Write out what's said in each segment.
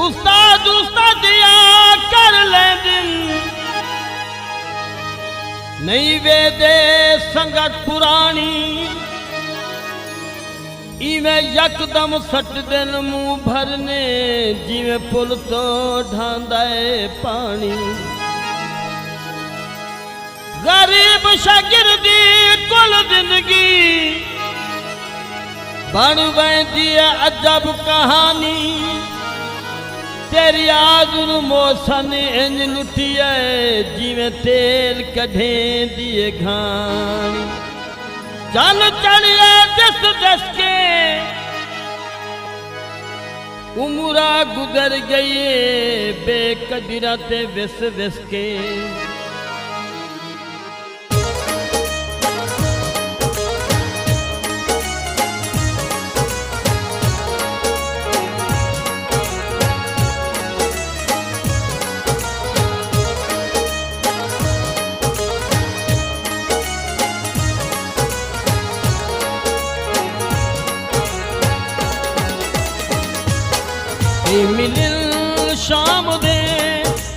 उस्ताद उस्तादिया कर ले दिन नहीं वेदे संगत पुरानी इवें यकदम सट दिन मुंह भरने जिवें पुल तो ढांदा है पानी गरीब शागिर्दी कुल जिंदगी बन वेंदी है अजब कहानी तेरी आदुर मौसन इंज लुटी है जिवें तेल कढ़े दिए घानी चल चलिए दस दस के उमरा गुजर गई बेकदरा ते विस विस के मिलिन शाम दे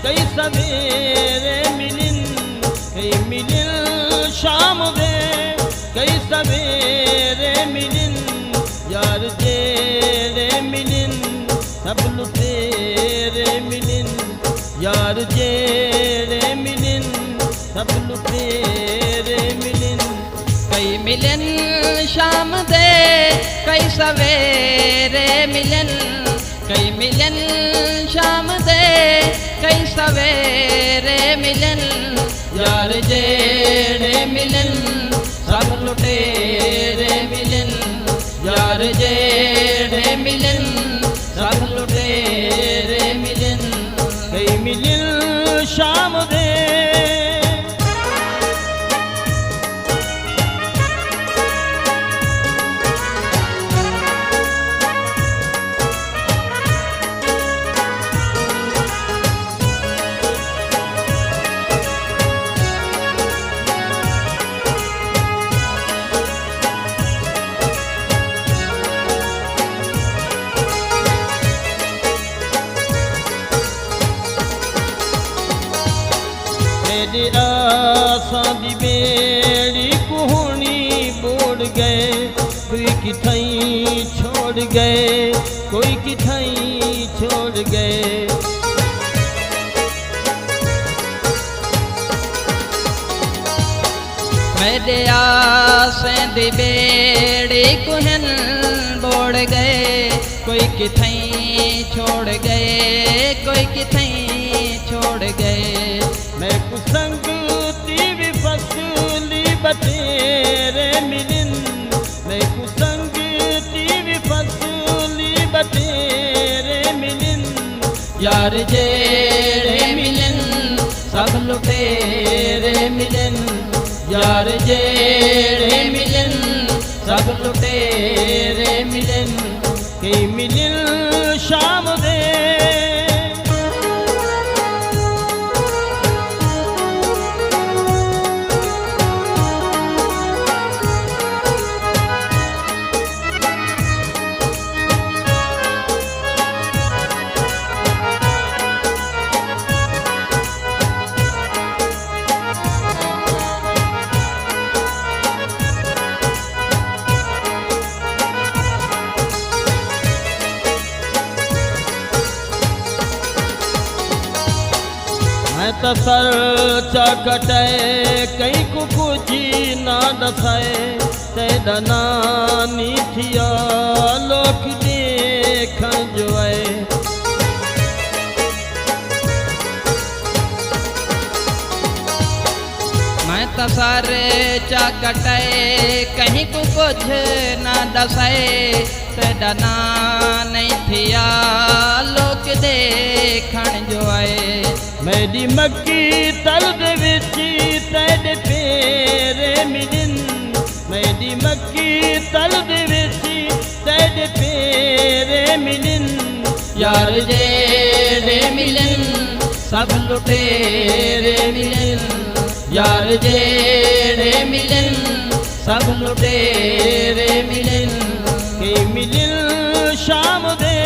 कई सवेरे मिलिन कई मिलिन शाम दे कई सवेरे मिलिन यार जेरे मिलिन सब लुटेरे मिलिन यार जेरे मिलिन सब लुटेरे मिलिन कई मिलिन शाम दे कई सवेरे मिलिन कई मिलन शाम दे कई सवेरे मिलन यार जेड़े मिलन सब लुटेरे मिलन यार जेड़े मिलन सब लुटेरे मिलन कई मिलन शाम दे मेरी आसा दी बेड़ी कुहनी बोड़ गए कोई किथाई छोड़ गए कोई किथाई छोड़ गए मेरे आसें दी बेड़ी कुहन बोड़ गए कोई किथाई छोड़ गए कोई किथाई छोड़ गए मैं कुसंग तीवी फसली बतेरे मिलिन मैं कुसंग तीवी फसली बतेरे मिलिन यार जेड़े मिलन सब लुटेरे मिलन यार जेड़े मिलन सब लुटेरे मिलन कई मिलिन शाम दे मैं सर चकटे कई कुकुजी ना दसाए ते दनानी थिया लोक देख जो है मैं तो सारे चकटे कहीं को कुछ ना दसाए ते डना नहीं थिया लोक देखण जो आए मेरी मक्की तलद विच तेरे पेरे मिलिन मेरी मक्की तलद विच तेरे पेरे मिलिन यार जेड़े मिलन सब लुटेरे मिलन यार जेड़े मिलन सब लुटेरे मिलन कई मिलिन शाम दे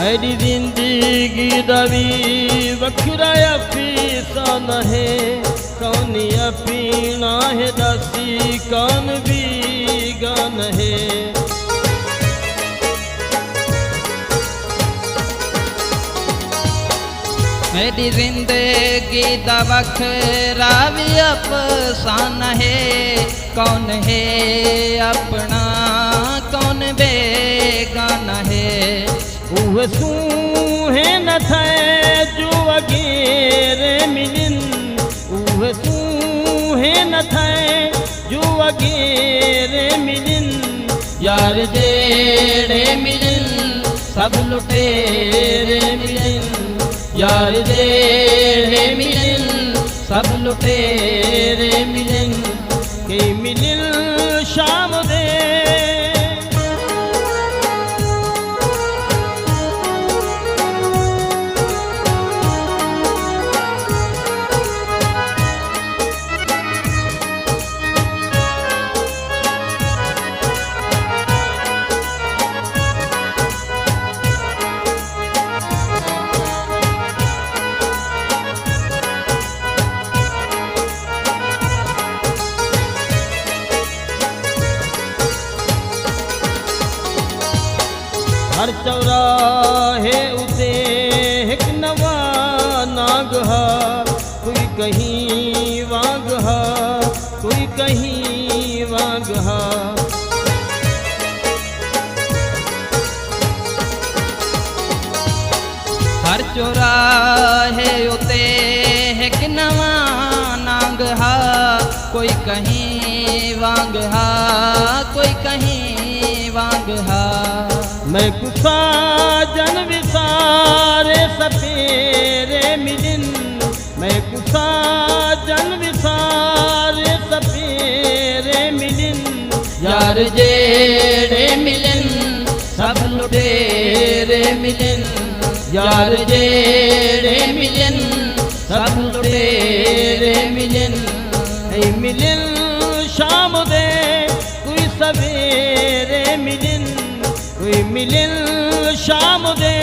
मेरी जिंदगी दवी वखरा अफीसान है कौन अपीना है दासी कौन भी गान है मेरी जिंदगी दा वखरा भी अफसान है कौन है अपना कौन बेगाना है उहे सूहे न थे जो अगेरे मिलिन उहे सूहे न थे जो अगेरे मिलिन यार जेड़े मिलन सब लुटेरे मिलन यार जेड़े मिलन सब लुटेरे मिलन के मिलिन शाम दे हर चौराहे उते एक नवा नाग हा कोई कहीं वाग हा कोई कहीं वाग हा हर चौराहे उते एक नवा नांग हा कोई कहीं वांग हा कोई कहीं वांग हा मैं कुसा जन विसारे सपेरे मिलिन मैं कुसा जन विसारे सपेरे मिलिन यार जेड़े मिलन सब लुटेरे मिलन यार जेड़े मिलन सब लुटेरे मिलन ऐ मिलिन शाम दे कोई सवेरे मिलिन कोई मिलिन शाम दे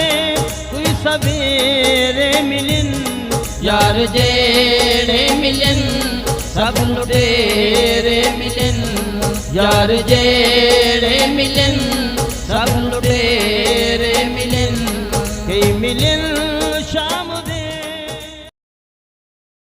कोई सवेरे मिलिन यार जेड़े मिलन सब लुटेरे मिलन यार जेड़े मिलन सब लुटेरे